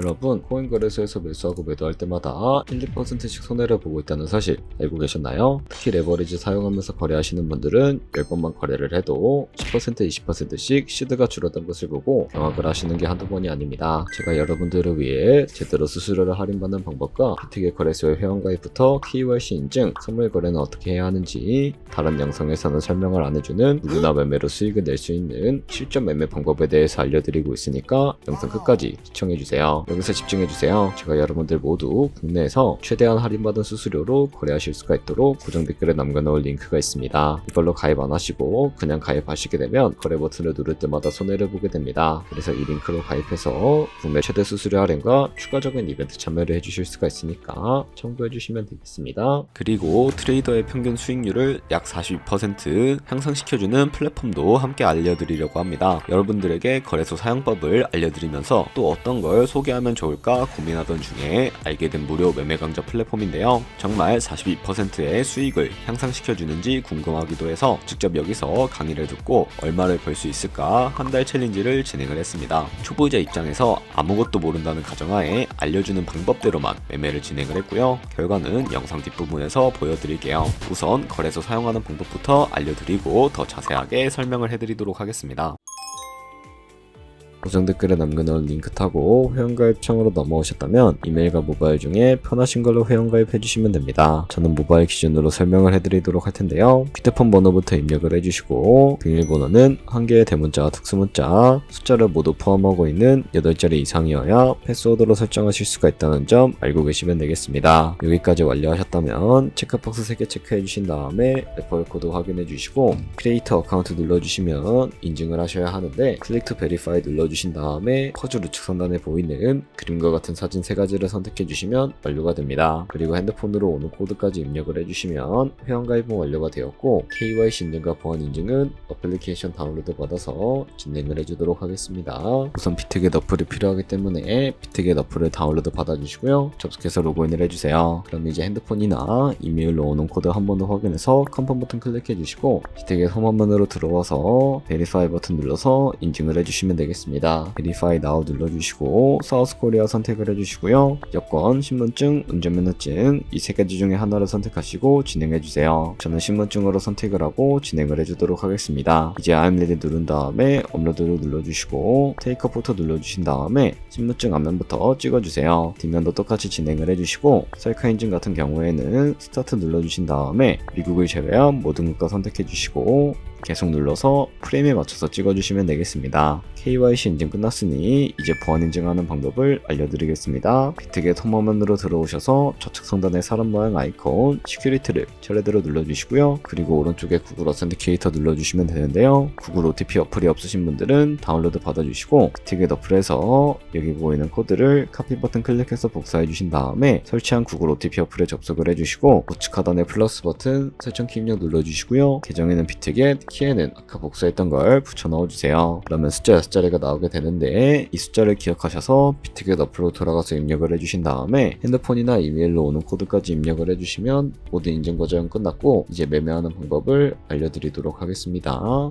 여러분, 코인 거래소에서 매수하고 매도할 때마다 1, 2%씩 손해를 보고 있다는 사실 알고 계셨나요? 특히 레버리지 사용하면서 거래하시는 분들은 10번만 거래를 해도 10%, 20%씩 시드가 줄어든 것을 보고 경악을 하시는 게 한두 번이 아닙니다. 제가 여러분들을 위해 제대로 수수료를 할인받는 방법과 비트게 거래소의 회원가입부터 KYC 인증, 선물 거래는 어떻게 해야 하는지 다른 영상에서는 설명을 안 해주는 누구나 매매로 수익을 낼 수 있는 실전 매매 방법에 대해서 알려드리고 있으니까 영상 끝까지 시청해주세요. 여기서 집중해주세요. 제가 여러분들 모두 국내에서 최대한 할인받은 수수료로 거래하실 수가 있도록 고정 댓글에 남겨놓을 링크가 있습니다. 이걸로 가입 안 하시고 그냥 가입하시게 되면 거래 버튼을 누를 때마다 손해를 보게 됩니다. 그래서 이 링크로 가입해서 국내 최대 수수료 할인과 추가적인 이벤트 참여를 해주실 수가 있으니까 참고해주시면 되겠습니다. 그리고 트레이더의 평균 수익률을 약 42% 향상시켜주는 플랫폼도 함께 알려드리려고 합니다. 여러분들에게 거래소 사용법을 알려드리면서 또 어떤 걸 소개하면 좋을까 고민하던 중에 알게 된 무료 매매 강좌 플랫폼인데요. 정말 42%의 수익을 향상시켜주는지 궁금하기도 해서 직접 여기서 강의를 듣고 얼마를 벌 수 있을까 한 달 챌린지를 진행을 했습니다. 초보자 입장에서 아무것도 모른다는 가정하에 알려주는 방법대로만 매매를 진행을 했고요. 결과는 영상 뒷부분에서 보여드릴게요. 우선 거래소 사용하는 방법부터 알려드리고 더 자세하게 설명을 해드리도록 하겠습니다. 고정 댓글에 남겨놓은 링크 타고 회원가입창으로 넘어오셨다면 이메일과 모바일 중에 편하신 걸로 회원가입 해주시면 됩니다. 저는 모바일 기준으로 설명을 해드리도록 할 텐데요. 휴대폰 번호부터 입력을 해주시고 비밀번호는 한 개의 대문자, 특수문자, 숫자를 모두 포함하고 있는 8자리 이상이어야 패스워드로 설정하실 수가 있다는 점 알고 계시면 되겠습니다. 여기까지 완료하셨다면 체크박스 3개 체크해 주신 다음에 레퍼럴 코드 확인해 주시고 크리에이터 어카운트 눌러주시면 인증을 하셔야 하는데 클릭 투 베리파이 눌러주신 다음에 퍼즐 우측 상단에 보이는 그림과 같은 사진 3가지를 선택해 주시면 완료가 됩니다. 그리고 핸드폰으로 오는 코드까지 입력을 해주시면 회원가입은 완료가 되었고 KYC 인증과 보안 인증은 어플리케이션 다운로드 받아서 진행을 해주도록 하겠습니다. 우선 비트겟 어플이 필요하기 때문에 비트겟 어플을 다운로드 받아주시고요. 접속해서 로그인을 해주세요. 그럼 이제 핸드폰이나 이메일로 오는 코드 한 번 더 확인해서 컨펌 버튼 클릭해 주시고 비트겟 홈화면으로 들어와서 베리파이 버튼 눌러서 인증을 해주시면 되겠습니다. Verify Now 눌러주시고 사우스 코리아 선택을 해주시고요. 여권, 신분증, 운전면허증 이 3가지 중에 하나를 선택하시고 진행해주세요. 저는 신분증으로 선택을 하고 진행을 해주도록 하겠습니다. 이제 I'm ready 누른 다음에 업로드를 눌러주시고 테이크 포토 눌러주신 다음에 신분증 앞면부터 찍어주세요. 뒷면도 똑같이 진행을 해주시고 셀카 인증 같은 경우에는 스타트 눌러주신 다음에 미국을 제외한 모든 국가 선택해주시고 계속 눌러서 프레임에 맞춰서 찍어주시면 되겠습니다. KYC 인증 끝났으니 이제 보안 인증하는 방법을 알려드리겠습니다. 비트겟 홈화면으로 들어오셔서 좌측 상단의 사람 모양 아이콘 시큐리티를 차례대로 눌러주시고요. 그리고 오른쪽에 구글 어센티케이터 눌러주시면 되는데요. 구글 OTP 어플이 없으신 분들은 다운로드 받아주시고 비트겟 어플에서 여기 보이는 코드를 카피 버튼 클릭해서 복사해 주신 다음에 설치한 구글 OTP 어플에 접속을 해주시고 우측 하단의 플러스 버튼 설정키 입력 눌러주시고요. 계정에는 비트겟, 키에는 아까 복사했던 걸 붙여 넣어주세요. 그러면 숫자 6자리가 나오게 되는데 이 숫자를 기억하셔서 비트겟 어플로 돌아가서 입력을 해주신 다음에 핸드폰이나 이메일로 오는 코드까지 입력을 해주시면 모든 인증 과정은 끝났고 이제 매매하는 방법을 알려드리도록 하겠습니다.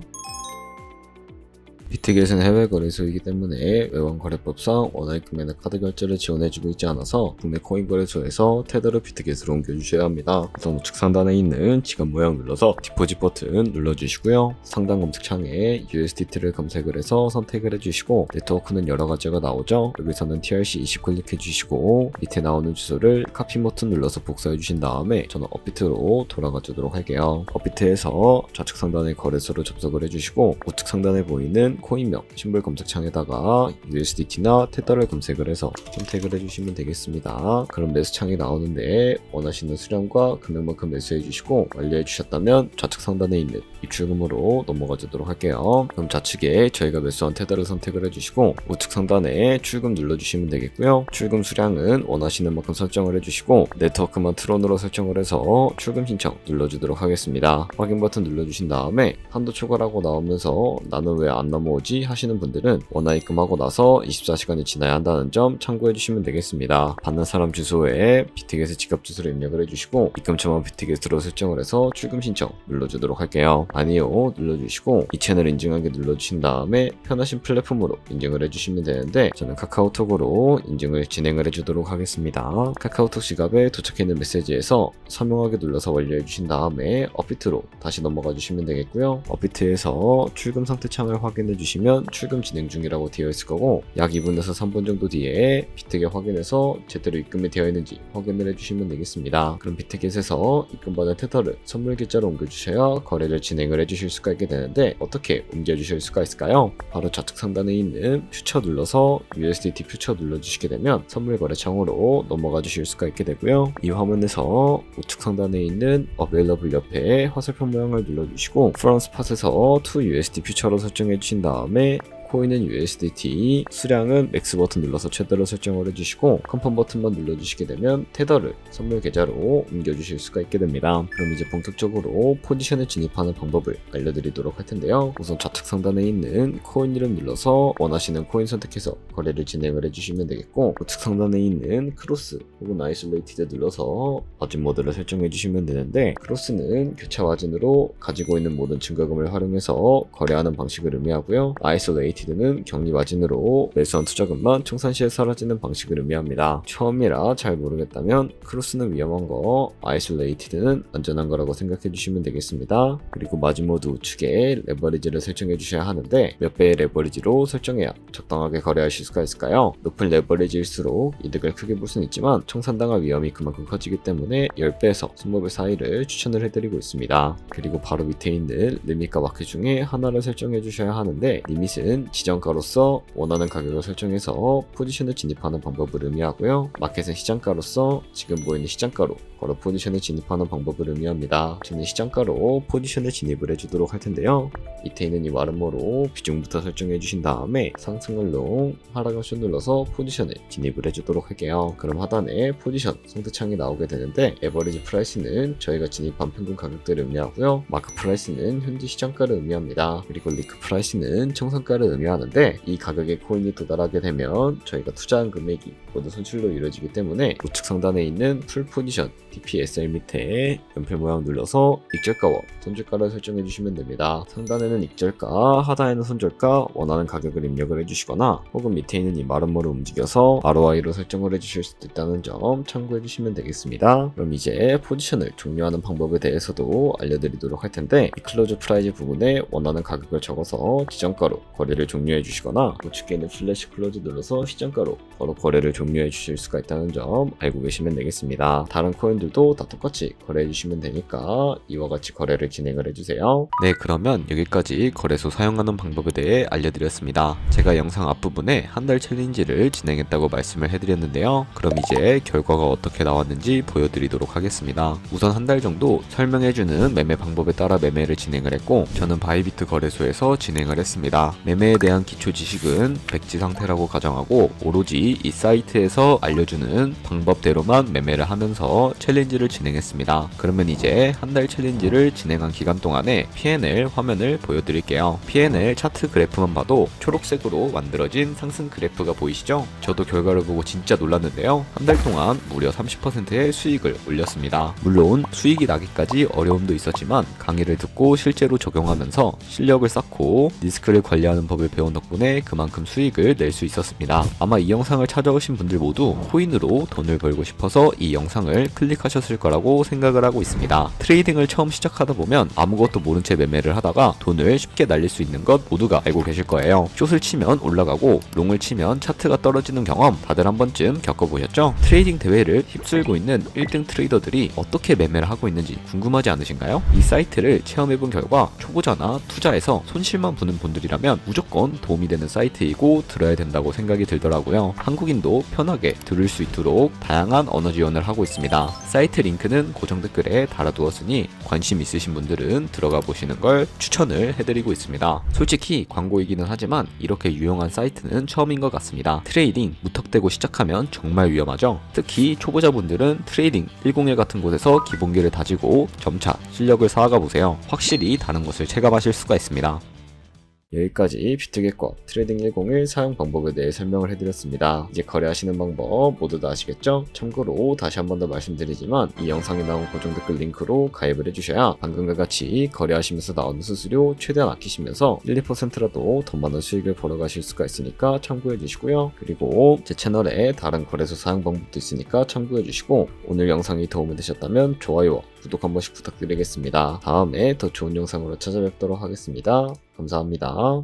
비트겟은 해외 거래소이기 때문에 외환거래법상 원화입금에는 카드 결제를 지원해주고 있지 않아서 국내 코인 거래소에서 테더를 비트겟으로 옮겨주셔야 합니다. 우선 우측 상단에 있는 지갑 모양 눌러서 디포짓 버튼 눌러주시고요. 상단 검색창에 USDT를 검색을 해서 선택을 해주시고 네트워크는 여러 가지가 나오죠. 여기서는 TRC20 클릭해주시고 밑에 나오는 주소를 카피 버튼 눌러서 복사해주신 다음에 저는 업비트로 돌아가 주도록 할게요. 업비트에서 좌측 상단의 거래소로 접속을 해주시고 우측 상단에 보이는 코인명 심볼 검색창에다가 USDT나 테더를 검색을 해서 선택을 해주시면 되겠습니다. 그럼 매수창이 나오는데 원하시는 수량과 금액만큼 매수해 주시고 완료해 주셨다면 좌측 상단에 있는 입출금으로 넘어가 주도록 할게요. 그럼 좌측에 저희가 매수한 테더를 선택을 해주시고 우측 상단에 출금 눌러주시면 되겠고요. 출금 수량은 원하시는 만큼 설정을 해주시고 네트워크만 트론으로 설정을 해서 출금 신청 눌러주도록 하겠습니다. 확인 버튼 눌러주신 다음에 한도 초과라고 나오면서 나는 왜 안 넘어 넘어오지 하시는 분들은 원화 입금하고 나서 24시간이 지나야 한다는 점 참고해 주시면 되겠습니다. 받는 사람 주소에 비트겟의 지갑 주소를 입력을 해주시고 입금처만 비트겟으로 설정을 해서 출금 신청 눌러주도록 할게요. 아니요 눌러주시고 이 채널 인증하기 눌러주신 다음에 편하신 플랫폼으로 인증을 해주시면 되는데 저는 카카오톡으로 인증을 진행을 해주도록 하겠습니다. 카카오톡 지갑에 도착해있는 메시지에서 서명하기 눌러서 완료해 주신 다음에 업비트로 다시 넘어가 주시면 되겠고요. 업비트에서 출금 상태 창을 확인해 주시면 출금 진행 중이라고 되어 있을 거고 약 2분에서 3분 정도 뒤에 비트겟 확인해서 제대로 입금이 되어 있는지 확인을 해주시면 되겠습니다. 그럼 비트겟에서 입금받은 테더를 선물 계좌로 옮겨주셔야 거래를 진행을 해주실 수가 있게 되는데 어떻게 옮겨주실 수가 있을까요? 바로 좌측 상단에 있는 퓨처 눌러서 USDT 퓨처 눌러주시게 되면 선물 거래창으로 넘어가 주실 수가 있게 되고요. 이 화면에서 우측 상단에 있는 Available 옆에 화살표 모양을 눌러주시고 From Spot에서 to USD 퓨처로 설정해 주신 다음에 코인은 USDT, 수량은 맥스 버튼 눌러서 최대로 설정을 해주시고 컨펌 버튼만 눌러주시게 되면 테더를 선물 계좌로 옮겨주실 수가 있게 됩니다. 그럼 이제 본격적으로 포지션에 진입하는 방법을 알려드리도록 할 텐데요. 우선 좌측 상단에 있는 코인 이름 눌러서 원하시는 코인 선택해서 거래를 진행을 해주시면 되겠고 우측 상단에 있는 크로스 혹은 아이솔레이티드 눌러서 마진 모드를 설정해 주시면 되는데 크로스는 교차 마진으로 가지고 있는 모든 증거금을 활용해서 거래하는 방식을 의미하고요. 아이솔레이티드는 격리 마진으로 매수한 투자금만 청산 시에 사라지는 방식을 의미합니다. 처음이라 잘 모르겠다면 크로스는 위험한 거, 아이솔레이티드는 안전한 거라고 생각해 주시면 되겠습니다. 그리고 마진 모드 우측에 레버리지를 설정해 주셔야 하는데 몇 배의 레버리지로 설정해야 적당하게 거래하실 수가 있을까요? 높은 레버리지일수록 이득을 크게 볼 수는 있지만 청산당할 위험이 그만큼 커지기 때문에 10배에서 20배 사이를 추천을 해드리고 있습니다. 그리고 바로 밑에 있는 리밋과 마켓 중에 하나를 설정해 주셔야 하는데 리밋은 지정가로서 원하는 가격을 설정해서 포지션을 진입하는 방법을 의미하고요. 마켓은 시장가로서 지금 보이는 시장가로 바로 포지션에 진입하는 방법을 의미합니다. 저는 시장가로 포지션에 진입을 해주도록 할 텐데요. 밑에 있는 이 와름모로 비중부터 설정해 주신 다음에 상승을 롱, 하락을 숏 눌러서 포지션에 진입을 해주도록 할게요. 그럼 하단에 포지션 선택창이 나오게 되는데 에버리지 프라이스는 저희가 진입한 평균 가격들을 의미하고요. 마크 프라이스는 현재 시장가를 의미합니다. 그리고 리크 프라이스는 청산가를 의미하는데 이 가격에 코인이 도달하게 되면 저희가 투자한 금액이 모두 손실로 이루어지기 때문에 우측 상단에 있는 풀 포지션 DPSR 밑에 연필 모양 눌러서 익절가와 손절가를 설정해 주시면 됩니다. 상단에는 익절가, 하단에는 손절가, 원하는 가격을 입력을 해주시거나 혹은 밑에 있는 이 마름모를 움직여서 ROI로 설정을 해주실 수도 있다는 점 참고해 주시면 되겠습니다. 그럼 이제 포지션을 종료하는 방법에 대해서도 알려드리도록 할 텐데 이 클로즈 프라이즈 부분에 원하는 가격을 적어서 지정가로 거래를 종료해 주시거나 우측에 있는 플래시 클로즈 눌러서 시정가로 바로 거래를 종료해 주실 수가 있다는 점 알고 계시면 되겠습니다. 다른 코인들도 다 똑같이 거래해 주시면 되니까 이와 같이 거래를 진행을 해주세요. 네, 그러면 여기까지 거래소 사용하는 방법에 대해 알려드렸습니다. 제가 영상 앞부분에 한 달 챌린지를 진행했다고 말씀을 해드렸는데요. 그럼 이제 결과가 어떻게 나왔는지 보여드리도록 하겠습니다. 우선 한 달 정도 설명해주는 매매 방법에 따라 매매를 진행을 했고 저는 바이비트 거래소에서 진행을 했습니다. 매매에 대한 기초 지식은 백지 상태라고 가정하고 오로지 이 사이트에서 알려주는 방법대로만 매매를 하면서 챌린지를 진행했습니다. 그러면 이제 한 달 챌린지를 진행한 기간 동안에 P&L 화면을 보여드릴게요. P&L 차트 그래프만 봐도 초록색으로 만들어진 상승 그래프가 보이시죠? 저도 결과를 보고 진짜 놀랐는데요. 한 달 동안 무려 30%의 수익을 올렸습니다. 물론 수익이 나기까지 어려움도 있었지만 강의를 듣고 실제로 적용하면서 실력을 쌓고 리스크를 관리하는 법을 배운 덕분에 그만큼 수익을 낼 수 있었습니다. 아마 이 영상을 찾아오신 분들 모두 코인으로 돈을 벌고 싶어서 이 영상을 클릭하셨을 거라고 생각을 하고 있습니다. 트레이딩을 처음 시작하다 보면 아무것도 모른 채 매매를 하다가 돈을 쉽게 날릴 수 있는 것 모두가 알고 계실 거예요. 숏을 치면 올라가고 롱을 치면 차트가 떨어지는 경험 다들 한 번쯤 겪어보셨죠? 트레이딩 대회를 휩쓸고 있는 1등 트레이더들이 어떻게 매매를 하고 있는지 궁금하지 않으신가요? 이 사이트를 체험해본 결과 초보자나 투자에서 손실만 보는 분들이라면 무조건 도움이 되는 사이트이고 들어야 된다고 생각이 들더라고요. 한국인도 편하게 들을 수 있도록 다양한 언어 지원을 하고 있습니다. 사이트 링크는 고정 댓글에 달아두었으니 관심 있으신 분들은 들어가 보시는 걸 추천을 해드리고 있습니다. 솔직히 광고이기는 하지만 이렇게 유용한 사이트는 처음인 것 같습니다. 트레이딩 무턱대고 시작하면 정말 위험하죠. 특히 초보자분들은 트레이딩 101 같은 곳에서 기본기를 다지고 점차 실력을 쌓아가 보세요. 확실히 다른 것을 체감하실 수가 있습니다. 여기까지 비트겟과 트레이딩 101 사용 방법에 대해 설명을 해드렸습니다. 이제 거래하시는 방법 모두 다 아시겠죠? 참고로 다시 한 번 더 말씀드리지만 이 영상에 나온 고정 댓글 링크로 가입을 해주셔야 방금과 같이 거래하시면서 나오는 수수료 최대한 아끼시면서 1, 2%라도 더 많은 수익을 벌어가실 수가 있으니까 참고해주시고요. 그리고 제 채널에 다른 거래소 사용 방법도 있으니까 참고해주시고 오늘 영상이 도움이 되셨다면 좋아요와 구독 한 번씩 부탁드리겠습니다. 다음에 더 좋은 영상으로 찾아뵙도록 하겠습니다. 감사합니다.